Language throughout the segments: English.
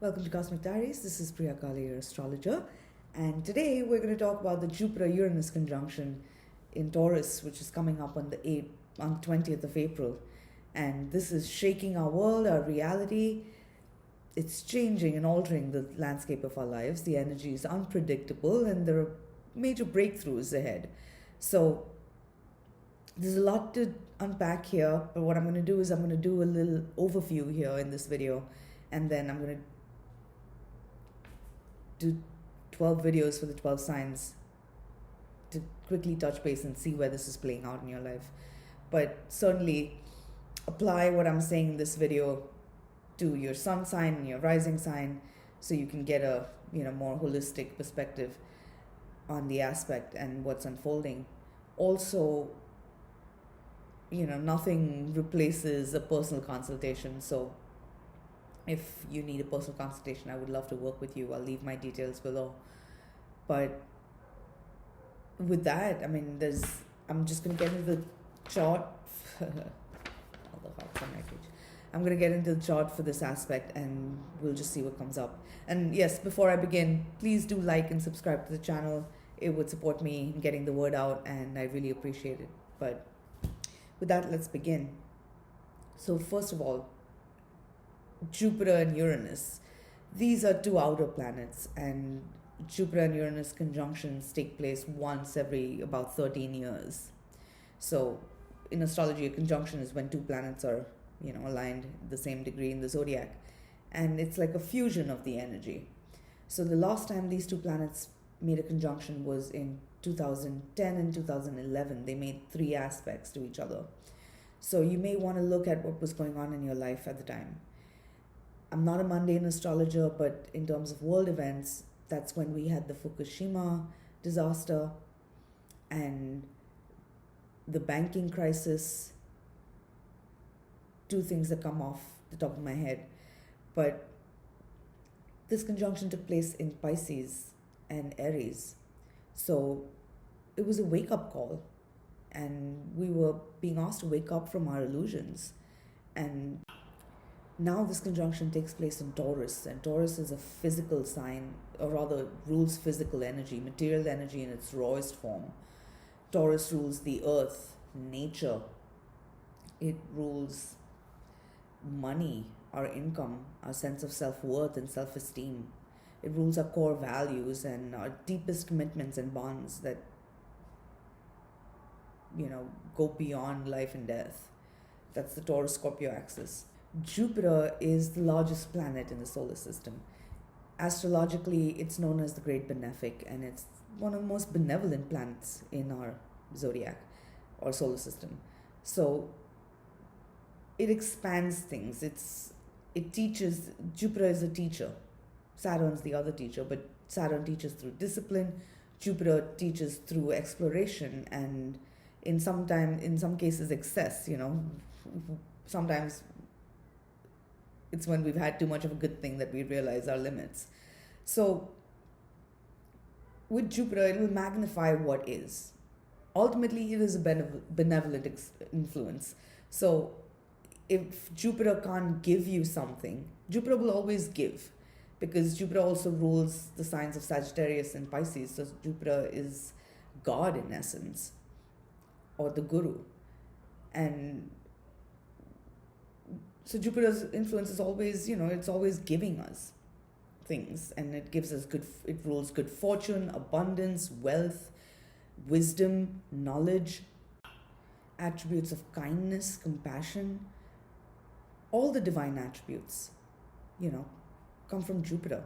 Welcome to Cosmic Diaries. This is Priya Kali, your astrologer, and today we're going to talk about the Jupiter-Uranus conjunction in Taurus, which is coming up on the 20th of April. And this is shaking our world, our reality. It's changing and altering the landscape of our lives. The energy is unpredictable, and there are major breakthroughs ahead. So there's a lot to unpack here, but what I'm going to do is I'm going to do a little overview here in this video, and then I'm going to do 12 videos for the 12 signs to quickly touch base and see where this is playing out in your life. But certainly apply what I'm saying in this video to your sun sign and your rising sign, so you can get a more holistic perspective on the aspect and what's unfolding. Also, nothing replaces a personal consultation. So if you need a personal consultation, I would love to work with you. I'll leave my details below. But with that, I'm just going to get into the chart. I'm going to get into the chart for this aspect, and we'll just see what comes up. And yes, before I begin, please do like and subscribe to the channel. It would support me in getting the word out, and I really appreciate it. But with that, let's begin. So first of all, Jupiter and Uranus. These are two outer planets, and Jupiter and Uranus conjunctions take place once every about 13 years. So in astrology, a conjunction is when two planets are, aligned the same degree in the zodiac, and it's like a fusion of the energy. So the last time these two planets made a conjunction was in 2010 and 2011. They made 3 aspects to each other. So you may want to look at what was going on in your life at the time. I'm not a mundane astrologer, but in terms of world events, that's when we had the Fukushima disaster and the banking crisis. 2 things that come off the top of my head. But this conjunction took place in Pisces and Aries. So it was a wake-up call, and we were being asked to wake up from our illusions. And now this conjunction takes place in Taurus, and Taurus is a physical sign, or rather rules physical energy, material energy in its rawest form. Taurus rules the earth, nature. It rules money, our income, our sense of self-worth and self-esteem. It rules our core values and our deepest commitments and bonds that, go beyond life and death. That's the Taurus-Scorpio axis. Jupiter is the largest planet in the solar system. Astrologically, it's known as the Great Benefic, and it's one of the most benevolent planets in our zodiac or solar system. So it expands things. It teaches. Jupiter is a teacher. Saturn's the other teacher, but Saturn teaches through discipline. Jupiter teaches through exploration, and in some cases excess. Sometimes it's when we've had too much of a good thing that we realize our limits. So with Jupiter, it will magnify what is. Ultimately, it is a benevolent influence. So if Jupiter can't give you something, Jupiter will always give, because Jupiter also rules the signs of Sagittarius and Pisces. So Jupiter is God in essence, or the guru. And so Jupiter's influence is always, it's always giving us things, and it gives us it rules good fortune, abundance, wealth, wisdom, knowledge, attributes of kindness, compassion. All the divine attributes, come from Jupiter.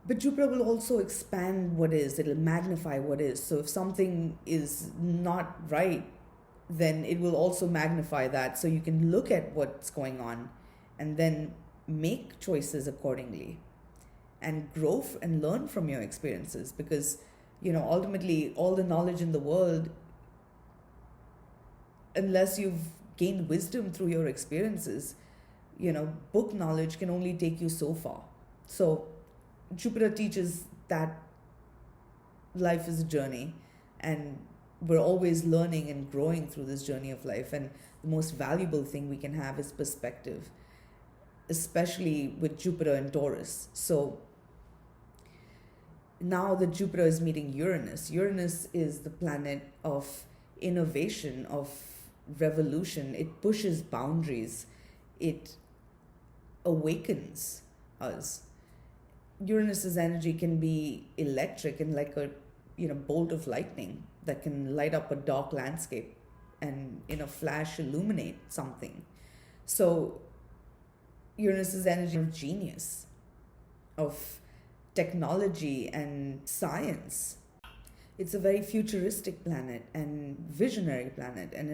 But Jupiter will also expand what is. It'll magnify what is. So if something is not right, then it will also magnify that, so you can look at what's going on and then make choices accordingly and grow and learn from your experiences, because ultimately all the knowledge in the world, unless you've gained wisdom through your experiences, book knowledge can only take you so far. So Jupiter teaches that life is a journey, and we're always learning and growing through this journey of life, and the most valuable thing we can have is perspective. especially with Jupiter and Taurus. So now that Jupiter is meeting Uranus, Uranus is the planet of innovation, of revolution. It pushes boundaries, it awakens us. Uranus's energy can be electric and like a bolt of lightning that can light up a dark landscape and in a flash illuminate something. So Uranus's energy of genius, of technology and science. It's a very futuristic planet and visionary planet, and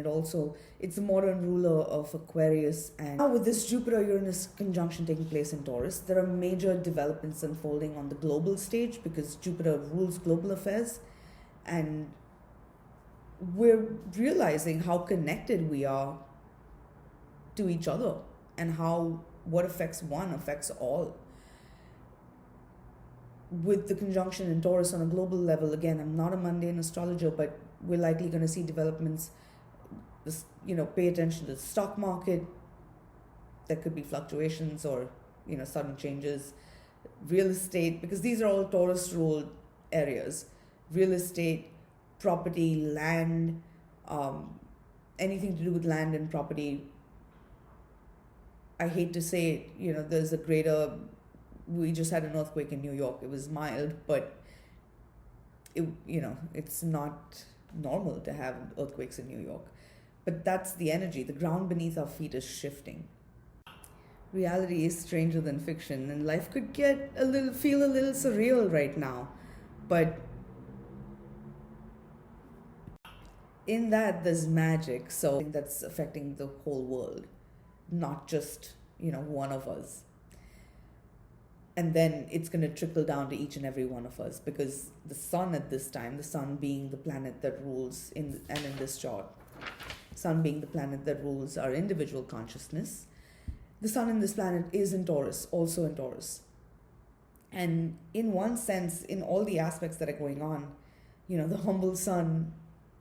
it's a modern ruler of Aquarius. And now with this Jupiter-Uranus conjunction taking place in Taurus, there are major developments unfolding on the global stage because Jupiter rules global affairs, and we're realizing how connected we are to each other and how what affects one affects all. With the conjunction in Taurus on a global level, again, I'm not a mundane astrologer, but we're likely going to see developments. Pay attention to the stock market. There could be fluctuations or sudden changes. Real estate, because these are all Taurus ruled areas. Real estate, property, land, anything to do with land and property. I hate to say it, there's a greater. We just had an earthquake in New York. It was mild, but it's not normal to have earthquakes in New York. But that's the energy. The ground beneath our feet is shifting. Reality is stranger than fiction, and life could feel a little surreal right now. But in that, there's magic. So that's affecting the whole world, not just, one of us. And then it's going to trickle down to each and every one of us, because the sun at this time, the sun being the planet that rules in this chart, sun being the planet that rules our individual consciousness, the sun in this planet is in Taurus, also in Taurus. And in one sense, in all the aspects that are going on, the humble sun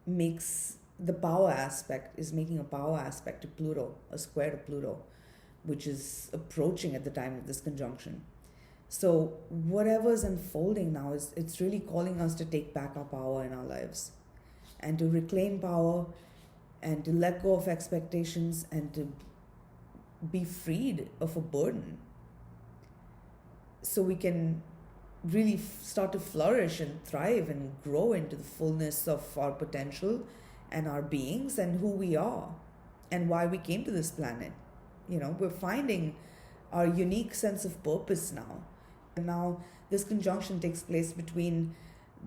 makes the power aspect, is making a power aspect to Pluto, a square to Pluto, which is approaching at the time of this conjunction. So whatever's unfolding now it's really calling us to take back our power in our lives and to reclaim power and to let go of expectations and to be freed of a burden, so we can really start to flourish and thrive and grow into the fullness of our potential and our beings and who we are and why we came to this planet. We're finding our unique sense of purpose now. And now this conjunction takes place between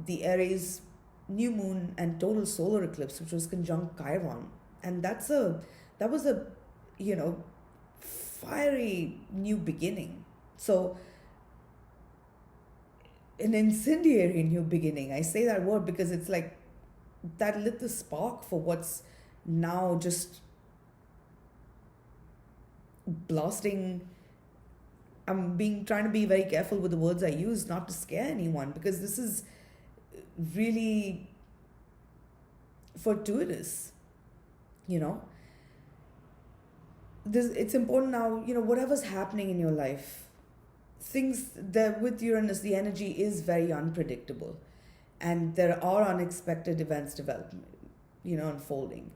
the Aries new moon and total solar eclipse, which was conjunct Chiron. And that was a fiery new beginning. So an incendiary new beginning. I say that word because it's like that lit the spark for what's now just blasting. I'm trying to be very careful with the words I use, not to scare anyone, because this is really fortuitous. It's important now, whatever's happening in your life, things that with Uranus, the energy is very unpredictable, and there are unexpected events unfolding.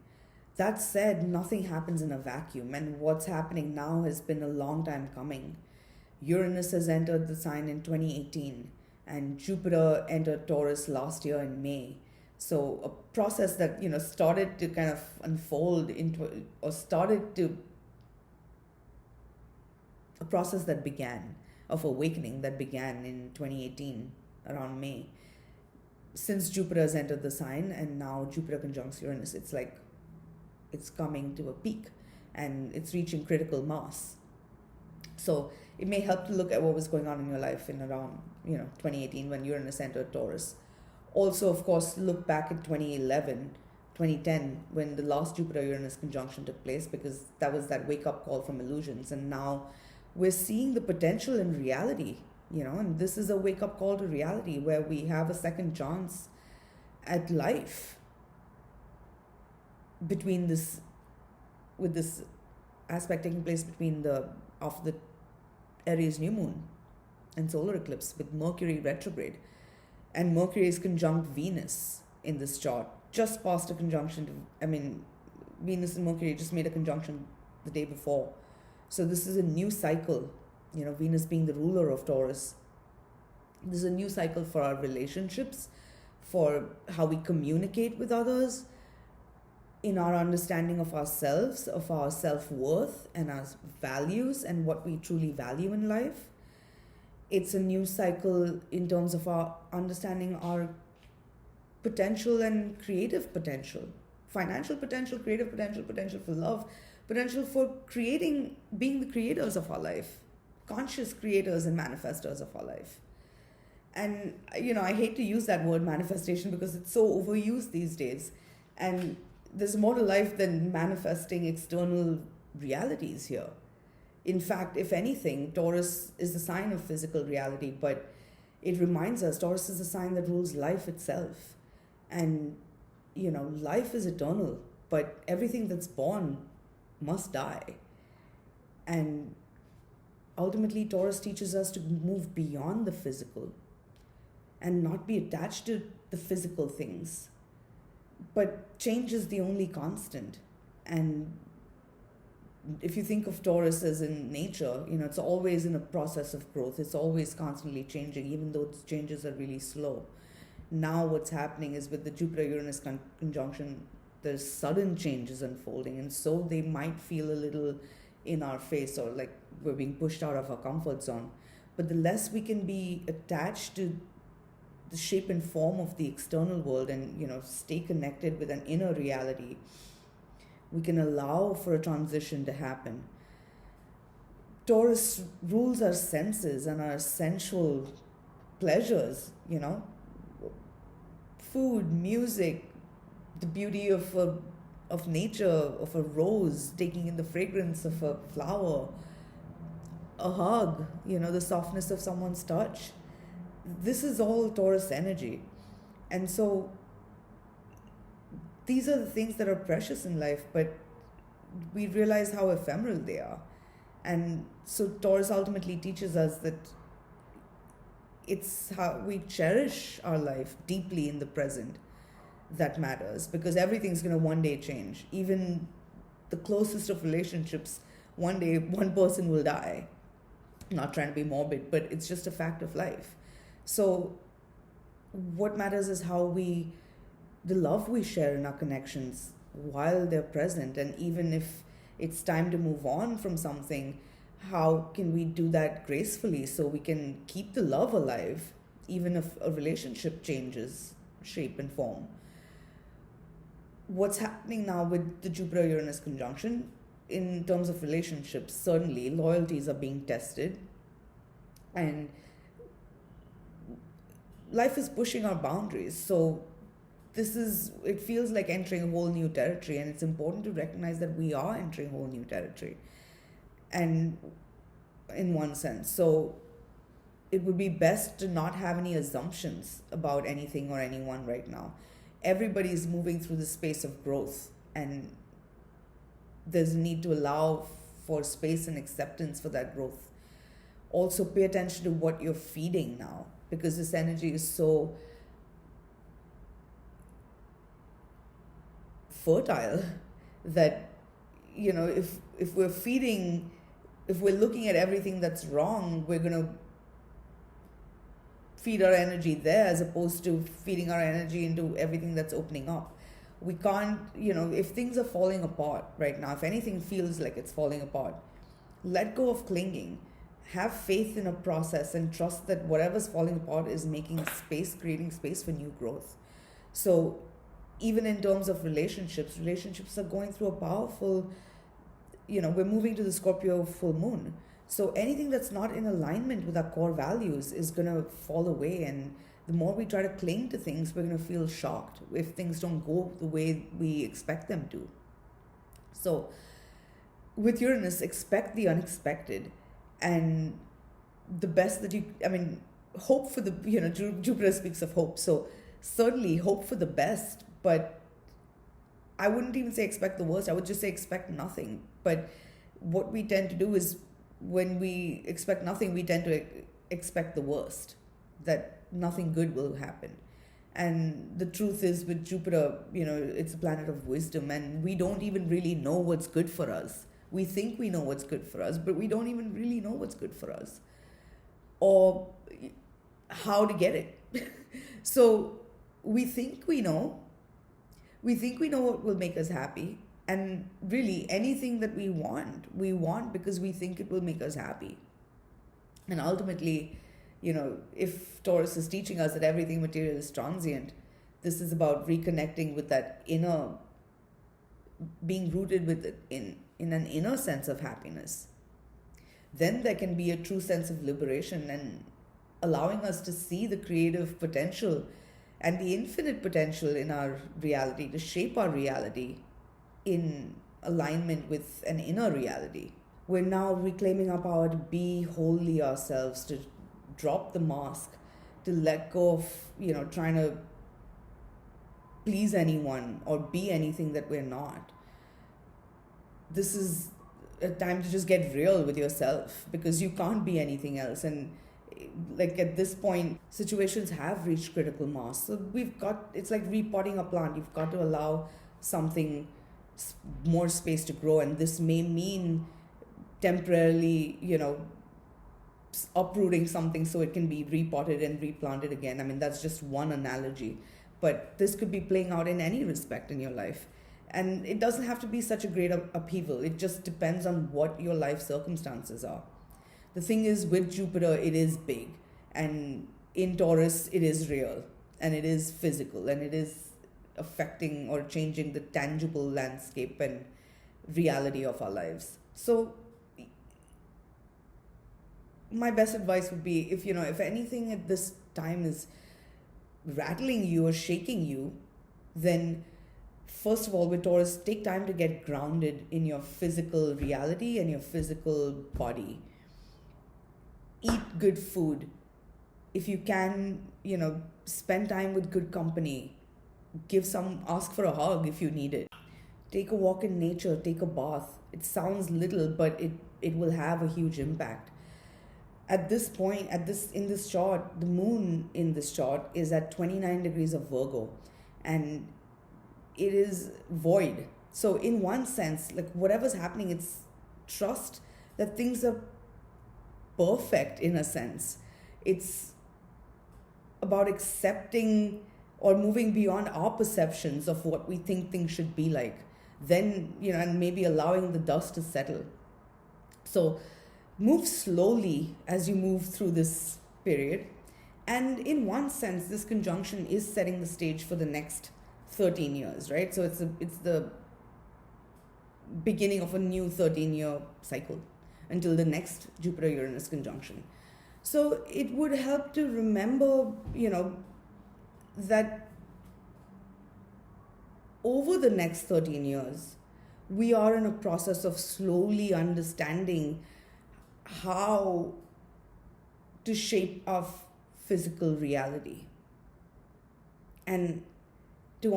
That said, nothing happens in a vacuum, and what's happening now has been a long time coming. Uranus has entered the sign in 2018, and Jupiter entered Taurus last year in May. So a process that started to kind of unfold into, or a process that began, of awakening that began in 2018 around May. Since Jupiter has entered the sign and now Jupiter conjuncts Uranus, it's like it's coming to a peak and it's reaching critical mass. So it may help to look at what was going on in your life in around 2018 when Uranus entered Taurus. Also, of course, look back at 2011, 2010 when the last Jupiter-Uranus conjunction took place, because that was that wake-up call from illusions. And now we're seeing the potential in reality, and this is a wake-up call to reality where we have a second chance at life with this aspect taking place between after the Aries new moon and solar eclipse with Mercury retrograde. And Mercury is conjunct Venus in this chart, just past a conjunction Venus and Mercury just made a conjunction the day before. So this is a new cycle, Venus being the ruler of Taurus. This is a new cycle for our relationships, for how we communicate with others, in our understanding of ourselves, of our self-worth and our values and what we truly value in life. It's a new cycle in terms of our understanding our potential and creative potential, financial potential, creative potential, potential for love, potential for creating, being the creators of our life, conscious creators and manifestors of our life. And, I hate to use that word manifestation because it's so overused these days. And there's more to life than manifesting external realities here. In fact, if anything, Taurus is the sign of physical reality, but it reminds us Taurus is the sign that rules life itself. And, life is eternal, but everything that's born must die. And ultimately, Taurus teaches us to move beyond the physical and not be attached to the physical things. But change is the only constant. And if you think of Taurus as in nature, it's always in a process of growth. It's always constantly changing, even though the changes are really slow. Now what's happening is with the Jupiter-Uranus conjunction, there's sudden changes unfolding. And so they might feel a little in our face or like we're being pushed out of our comfort zone. But the less we can be attached to the shape and form of the external world and, stay connected with an inner reality, we can allow for a transition to happen. Taurus rules our senses and our sensual pleasures, food, music, the beauty of nature, of a rose, taking in the fragrance of a flower, a hug, the softness of someone's touch. This is all Taurus energy. And so these are the things that are precious in life, but we realize how ephemeral they are. And so Taurus ultimately teaches us that it's how we cherish our life deeply in the present that matters, because everything's going to one day change. Even the closest of relationships, one day one person will die. I'm not trying to be morbid, but it's just a fact of life. So what matters is the love we share in our connections while they're present. And even if it's time to move on from something, how can we do that gracefully so we can keep the love alive, even if a relationship changes shape and form? What's happening now with the Jupiter-Uranus conjunction in terms of relationships, certainly loyalties are being tested, and life is pushing our boundaries. So it feels like entering a whole new territory, and it's important to recognize that we are entering a whole new territory. And in one sense, so it would be best to not have any assumptions about anything or anyone right now. Everybody is moving through the space of growth, and there's a need to allow for space and acceptance for that growth. Also pay attention to what you're feeding now, because this energy is so fertile that, if we're looking at everything that's wrong, we're going to feed our energy there as opposed to feeding our energy into everything that's opening up. We can't, if things are falling apart right now, if anything feels like it's falling apart, let go of clinging. Have faith in a process and trust that whatever's falling apart is making space, creating space for new growth. So even in terms of relationships are going through a powerful, we're moving to the Scorpio full moon. So anything that's not in alignment with our core values is going to fall away. And the more we try to cling to things, we're going to feel shocked if things don't go the way we expect them to. So with Uranus, expect the unexpected. And the best that hope for the, Jupiter speaks of hope. So certainly hope for the best, but I wouldn't even say expect the worst. I would just say expect nothing. But what we tend to do is when we expect nothing, we tend to expect the worst, that nothing good will happen. And the truth is, with Jupiter, it's a planet of wisdom, and we don't even really know what's good for us. We think we know what's good for us, but we don't even really know what's good for us or how to get it. So we think we know. We think we know what will make us happy. And really, anything that we want because we think it will make us happy. And ultimately, if Taurus is teaching us that everything material is transient, this is about reconnecting with that inner, being rooted with it in an inner sense of happiness. Then there can be a true sense of liberation and allowing us to see the creative potential and the infinite potential in our reality, to shape our reality in alignment with an inner reality. We're now reclaiming our power to be wholly ourselves, to drop the mask, to let go of, trying to please anyone or be anything that we're not. This is a time to just get real with yourself, because you can't be anything else. And like at this point, situations have reached critical mass. So it's like repotting a plant. You've got to allow something more space to grow. And this may mean temporarily, uprooting something so it can be repotted and replanted again. I mean, that's just one analogy. But this could be playing out in any respect in your life. And it doesn't have to be such a great upheaval. It just depends on what your life circumstances are. The thing is, with Jupiter, it is big. And in Taurus, it is real. And it is physical. And it is affecting or changing the tangible landscape and reality of our lives. So my best advice would be, if anything at this time is rattling you or shaking you, then first of all, with Taurus, take time to get grounded in your physical reality and your physical body. Eat good food. If you can, spend time with good company. Ask for a hug if you need it. Take a walk in nature, take a bath. It sounds little, but it will have a huge impact. At this point, in this chart, the moon in this chart is at 29 degrees of Virgo, and it is void. So in one sense, like whatever's happening, it's trust that things are perfect in a sense. It's about accepting or moving beyond our perceptions of what we think things should be like. Then, and maybe allowing the dust to settle. So move slowly as you move through this period. And in one sense, this conjunction is setting the stage for the next 13 years, right? So it's the beginning of a new 13-year cycle until the next Jupiter-Uranus conjunction. So it would help to remember, that over the next 13 years, we are in a process of slowly understanding how to shape our physical reality and to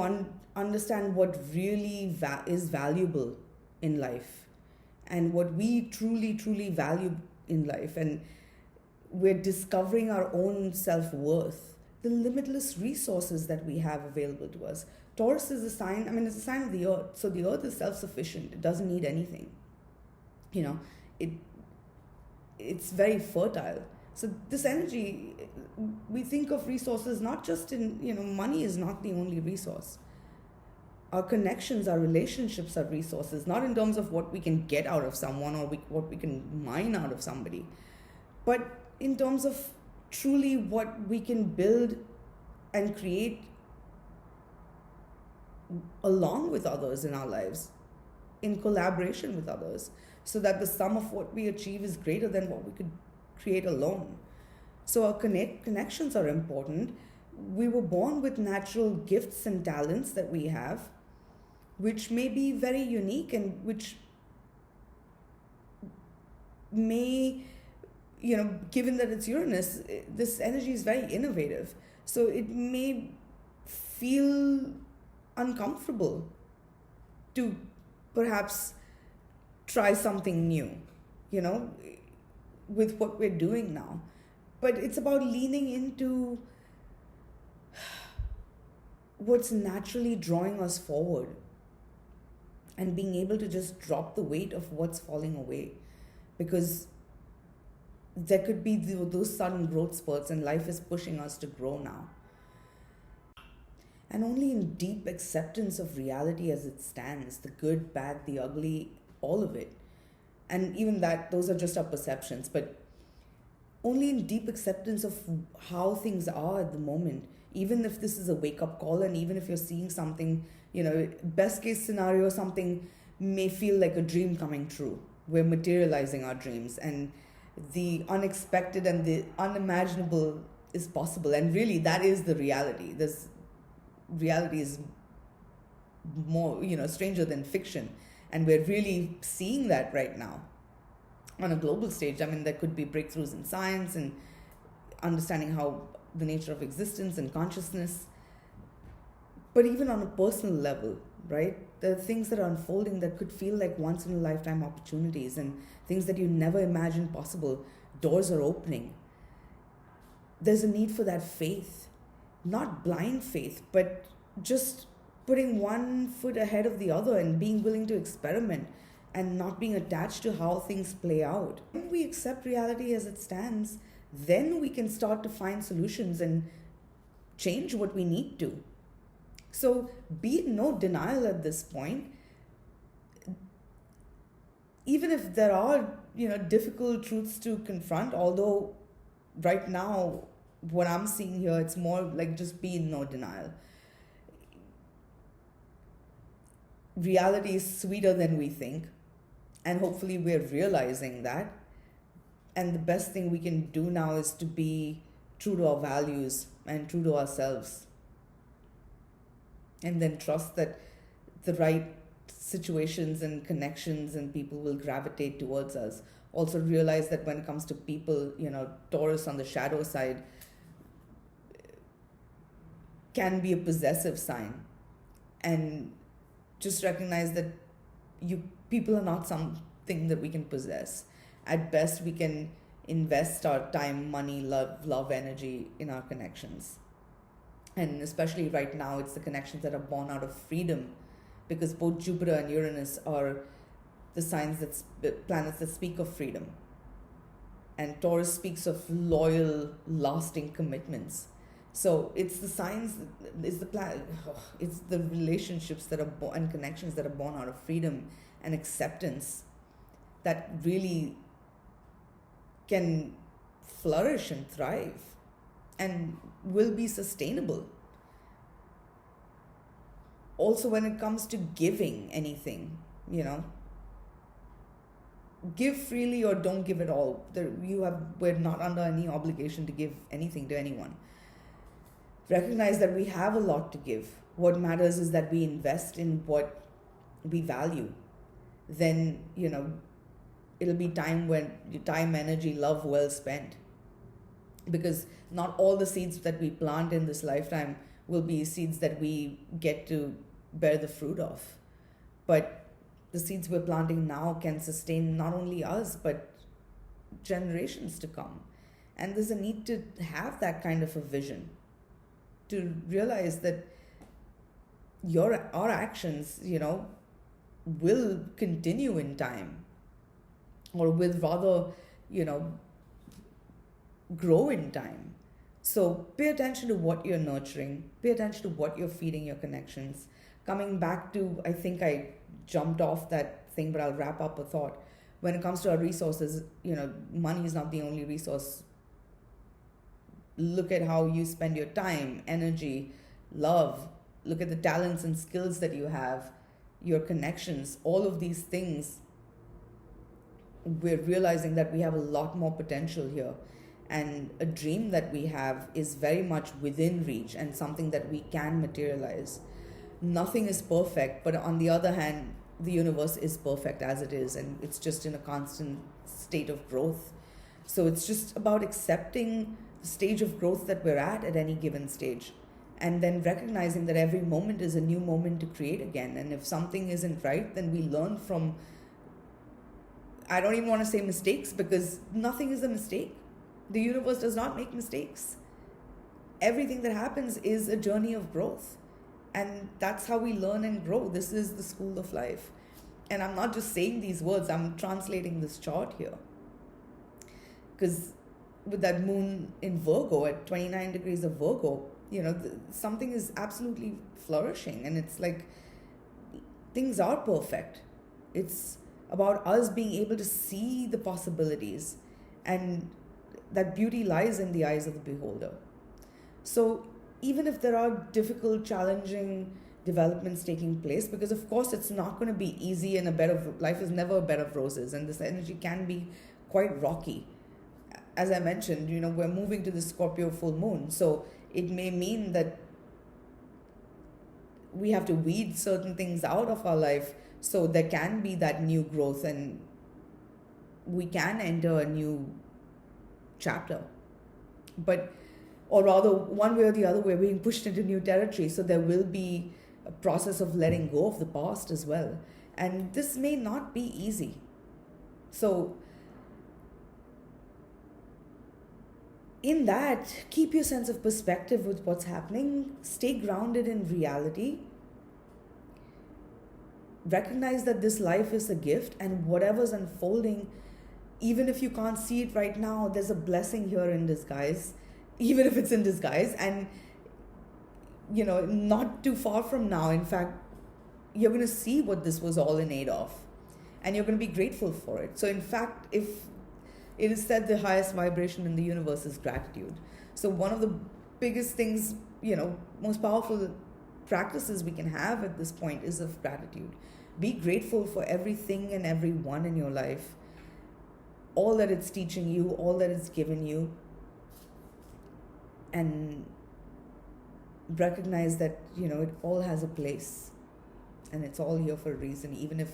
understand what really is valuable in life and what we truly, truly value in life. And we're discovering our own self-worth, the limitless resources that we have available to us. Taurus is a sign, it's a sign of the earth. So the earth is self-sufficient. It doesn't need anything. It's very fertile. So this energy, we think of resources not just in, money is not the only resource. Our connections, our relationships are resources, not in terms of what we can get out of someone or what we can mine out of somebody, but in terms of truly what we can build and create along with others in our lives, in collaboration with others, so that the sum of what we achieve is greater than what we could create alone. So our connections are important. We were born with natural gifts and talents that we have, which may be very unique and which may, given that it's Uranus, this energy is very innovative. So it may feel uncomfortable to perhaps try something new. with what we're doing now. But it's about leaning into what's naturally drawing us forward and being able to just drop the weight of what's falling away. Because there could be those sudden growth spurts, and life is pushing us to grow now. And only in deep acceptance of reality as it stands, the good, bad, the ugly, all of it. And even that, those are just our perceptions, but only in deep acceptance of how things are at the moment, even if this is a wake-up call, and even if you're seeing something, best case scenario, something may feel like a dream coming true. We're materializing our dreams, and the unexpected and the unimaginable is possible. And really, that is the reality. This reality is more, stranger than fiction. And we're really seeing that right now on a global stage. I mean, there could be breakthroughs in science and understanding how the nature of existence and consciousness. But even on a personal level, right? There are things that are unfolding that could feel like once in a lifetime opportunities, and things that you never imagined possible. Doors are opening. There's a need for that faith, not blind faith, but just putting one foot ahead of the other and being willing to experiment and not being attached to how things play out. When we accept reality as it stands, then we can start to find solutions and change what we need to. So be in no denial at this point. Even if there are, difficult truths to confront, although right now, what I'm seeing here, it's more like just be in no denial. Reality is sweeter than we think, and hopefully we're realizing that. And the best thing we can do now is to be true to our values and true to ourselves, and then trust that the right situations and connections and people will gravitate towards us. Also realize that when it comes to people, Taurus on the shadow side can be a possessive sign, and just recognize that people are not something that we can possess. At best, we can invest our time, money, love, energy in our connections. And especially right now, it's the connections that are born out of freedom, because both Jupiter and Uranus are the planets that speak of freedom. And Taurus speaks of loyal, lasting commitments. So it's the signs, it's the relationships that are and connections that are born out of freedom and acceptance that really can flourish and thrive and will be sustainable. Also, when it comes to giving anything, give freely or don't give at all. We're not under any obligation to give anything to anyone. Recognize that we have a lot to give. What matters is that we invest in what we value. Then, it'll be time, energy, love well spent. Because not all the seeds that we plant in this lifetime will be seeds that we get to bear the fruit of. But the seeds we're planting now can sustain not only us, but generations to come. And there's a need to have that kind of a vision, to realize that our actions, will continue in time, or will rather, grow in time. So pay attention to what you're nurturing, pay attention to what you're feeding your connections. Coming back to, I think I jumped off that thing, but I'll wrap up a thought. When it comes to our resources, money is not the only resource. Look at how you spend your time, energy, love. Look at the talents and skills that you have, your connections, all of these things. We're realizing that we have a lot more potential here. And a dream that we have is very much within reach and something that we can materialize. Nothing is perfect, but on the other hand, the universe is perfect as it is, and it's just in a constant state of growth. So it's just about accepting the stage of growth that we're at any given stage, and then recognizing that every moment is a new moment to create again. And if something isn't right, then we learn from I don't even want to say mistakes, because nothing is a mistake. The universe does not make mistakes. Everything that happens is a journey of growth. And that's how we learn and grow. This is the school of life. And I'm not just saying these words, I'm translating this chart here. Because with that moon in Virgo at 29 degrees of Virgo, something is absolutely flourishing. And it's like things are perfect. It's about us being able to see the possibilities, and that beauty lies in the eyes of the beholder. So even if there are difficult, challenging developments taking place, because of course it's not going to be easy, and life is never a bed of roses, and this energy can be quite rocky. As I mentioned, we're moving to the Scorpio full moon, so it may mean that we have to weed certain things out of our life so there can be that new growth, and we can enter a new chapter. Or rather, one way or the other, we're being pushed into new territory, so there will be a process of letting go of the past as well. And this may not be easy. So in that, keep your sense of perspective with what's happening. Stay grounded in reality. Recognize that this life is a gift, and whatever's unfolding, even if you can't see it right now, there's a blessing here in disguise, even if it's in disguise. And, not too far from now, in fact, you're going to see what this was all in aid of, and you're going to be grateful for it. So in fact, if it is said the highest vibration in the universe is gratitude. So one of the biggest things, most powerful practices we can have at this point is of gratitude. Be grateful for everything and everyone in your life, all that it's teaching you, all that it's given you, and recognize that, it all has a place, and it's all here for a reason, even if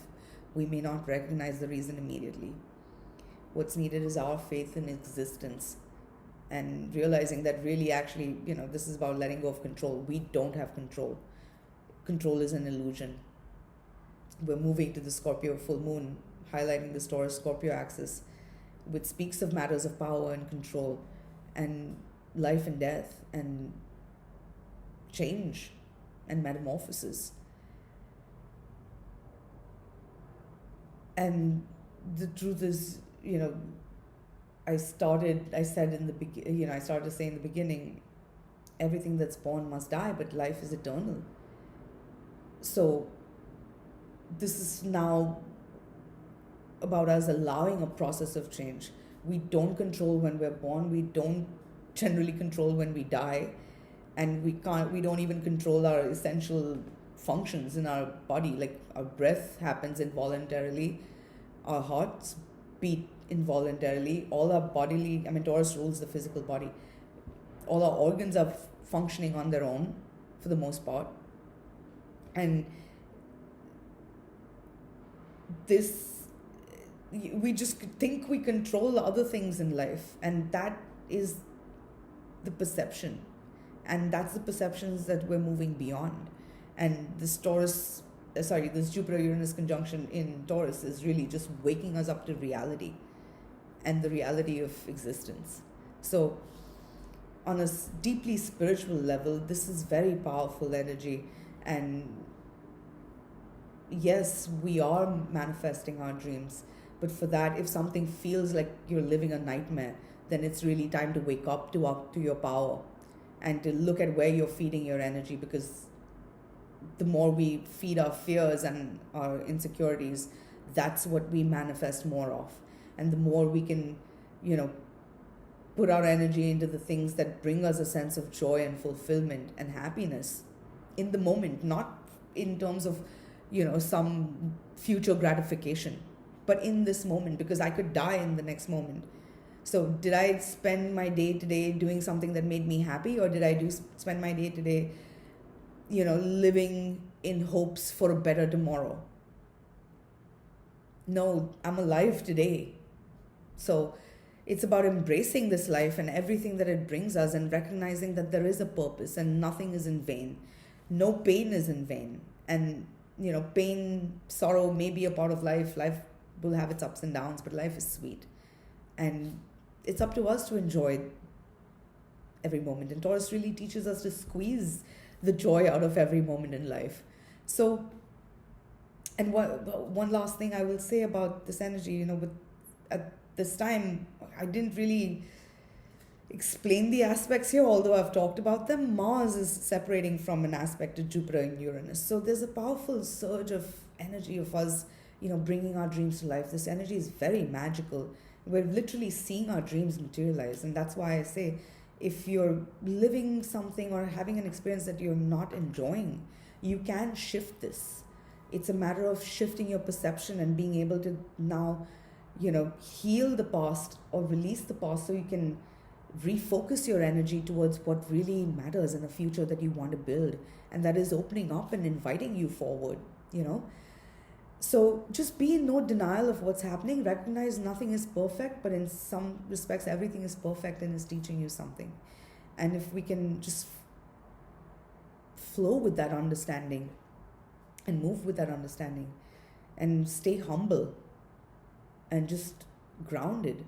we may not recognize the reason immediately. What's needed is our faith in existence, and realizing that really actually, this is about letting go of control. We don't have control. Control is an illusion. We're moving to the Scorpio full moon, highlighting the Taurus Scorpio axis, which speaks of matters of power and control, and life and death, and change and metamorphosis. And the truth is, I started to say in the beginning, everything that's born must die, but life is eternal. So this is now about us allowing a process of change. We don't control when we're born. We don't generally control when we die. And we don't even control our essential functions in our body. Like our breath happens involuntarily. Our hearts beat involuntarily. All our Taurus rules the physical body. All our organs are functioning on their own for the most part. And we just think we control other things in life, and that is the perception, and that's the perceptions that we're moving beyond. And this Jupiter-Uranus conjunction in Taurus is really just waking us up to reality and the reality of existence. So on a deeply spiritual level, this is very powerful energy. And yes, we are manifesting our dreams, but for that, if something feels like you're living a nightmare, then it's really time to wake up to your power and to look at where you're feeding your energy, because the more we feed our fears and our insecurities, that's what we manifest more of. And the more we can, put our energy into the things that bring us a sense of joy and fulfillment and happiness in the moment, not in terms of, some future gratification, but in this moment, because I could die in the next moment. So did I spend my day today doing something that made me happy, or did I spend my day today, living in hopes for a better tomorrow? No, I'm alive today. So it's about embracing this life and everything that it brings us, and recognizing that there is a purpose and nothing is in vain. No pain is in vain. And, pain, sorrow may be a part of life. Life will have its ups and downs, but life is sweet. And it's up to us to enjoy every moment. And Taurus really teaches us to squeeze the joy out of every moment in life. So, and one last thing I will say about this energy, with at this time, I didn't really explain the aspects here, although I've talked about them. Mars is separating from an aspect to Jupiter and Uranus. So there's a powerful surge of energy of us, bringing our dreams to life. This energy is very magical. We're literally seeing our dreams materialize. And that's why I say, if you're living something or having an experience that you're not enjoying, you can shift this. It's a matter of shifting your perception and being able to now, heal the past or release the past so you can refocus your energy towards what really matters in a future that you want to build. And that is opening up and inviting you forward, So just be in no denial of what's happening. Recognize nothing is perfect, but in some respects, everything is perfect and is teaching you something. And if we can just flow with that understanding and move with that understanding and stay humble and just grounded,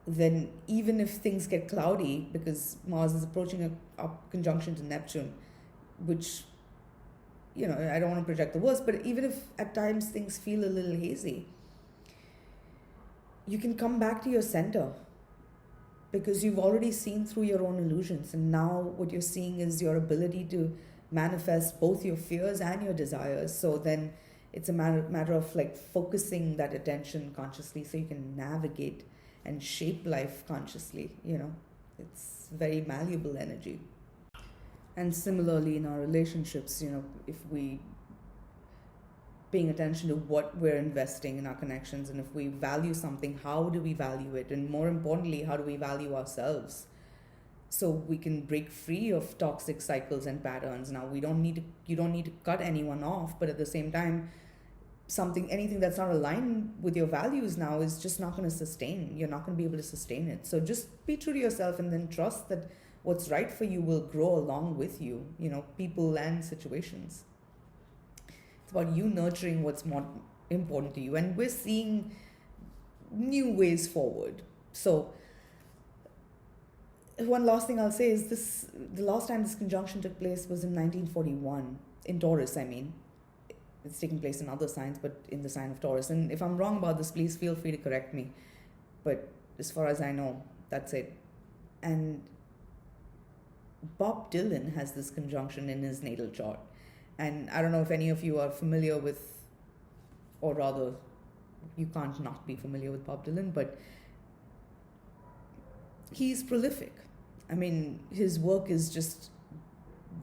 then even if things get cloudy, because Mars is approaching a conjunction to Neptune, which, I don't want to project the worst, but even if at times things feel a little hazy, you can come back to your center because you've already seen through your own illusions. And now what you're seeing is your ability to manifest both your fears and your desires. So then it's a matter of focusing that attention consciously so you can navigate and shape life consciously. It's very malleable energy. And similarly in our relationships, if we paying attention to what we're investing in our connections, and if we value something, how do we value it? And more importantly, how do we value ourselves? So we can break free of toxic cycles and patterns. Now you don't need to cut anyone off, but at the same time, anything that's not aligned with your values now is just not going to sustain. You're not going to be able to sustain it. So just be true to yourself and then trust that what's right for you will grow along with you, people and situations. It's about you nurturing what's more important to you. And we're seeing new ways forward. So one last thing I'll say is the last time this conjunction took place was in 1941, in Taurus, I mean. It's taking place in other signs, but in the sign of Taurus. And if I'm wrong about this, please feel free to correct me. But as far as I know, that's it. And Bob Dylan has this conjunction in his natal chart. And I don't know if any of you are familiar with, or rather, you can't not be familiar with Bob Dylan, but he's prolific. I mean, his work is just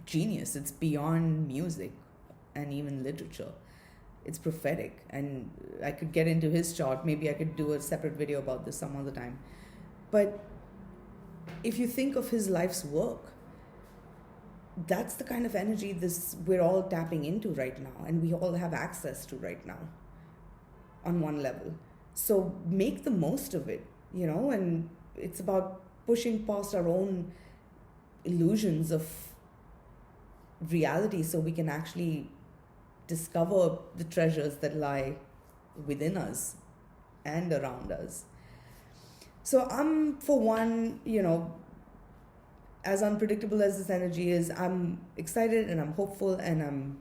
genius. It's beyond music and even literature. It's prophetic. And I could get into his chart. Maybe I could do a separate video about this some other time. But if you think of his life's work, that's the kind of energy we're all tapping into right now, and we all have access to right now on one level. So make the most of it, and it's about pushing past our own illusions of reality so we can actually discover the treasures that lie within us and around us. So I'm, for one, as unpredictable as this energy is, I'm excited and I'm hopeful and I'm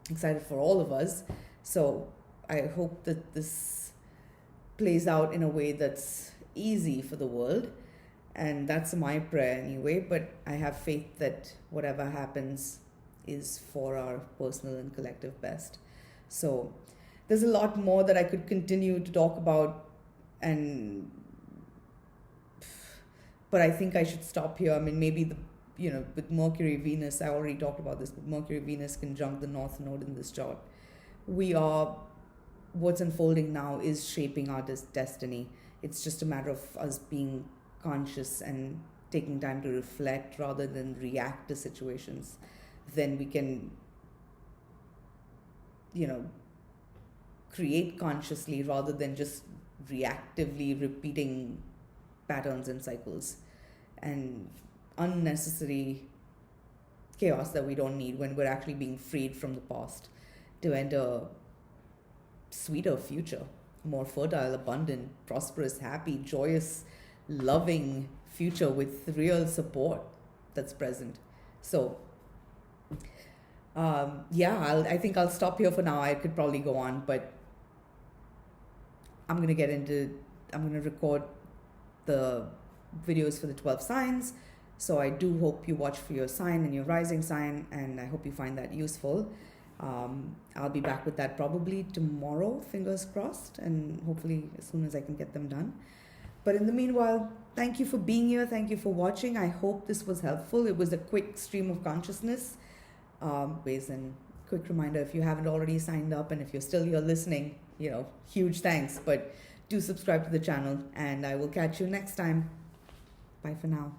excited for all of us. So I hope that this plays out in a way that's easy for the world. And that's my prayer anyway. But I have faith that whatever happens is for our personal and collective best. So there's a lot more that I could continue to talk about, but I think I should stop here. I mean, maybe with Mercury, Venus, I already talked about this, but Mercury, Venus conjunct the North Node in this chart. What's unfolding now is shaping our destiny. It's just a matter of us being conscious and taking time to reflect rather than react to situations. Then we can, create consciously rather than just reactively repeating patterns and cycles and unnecessary chaos that we don't need, when we're actually being freed from the past to enter sweeter future, more fertile, abundant, prosperous, happy, joyous, loving future with real support that's present. So I think I'll stop here for now. I could probably go on, but I'm going to record the videos for the 12 signs. So I do hope you watch for your sign and your rising sign, and I hope you find that useful. I'll be back with that probably tomorrow, fingers crossed, and hopefully as soon as I can get them done. But in the meanwhile, thank you for being here. Thank you for watching. I hope this was helpful. It was a quick stream of consciousness. And quick reminder, if you haven't already signed up and if you're still here listening, huge thanks. But do subscribe to the channel, and I will catch you next time. Bye for now.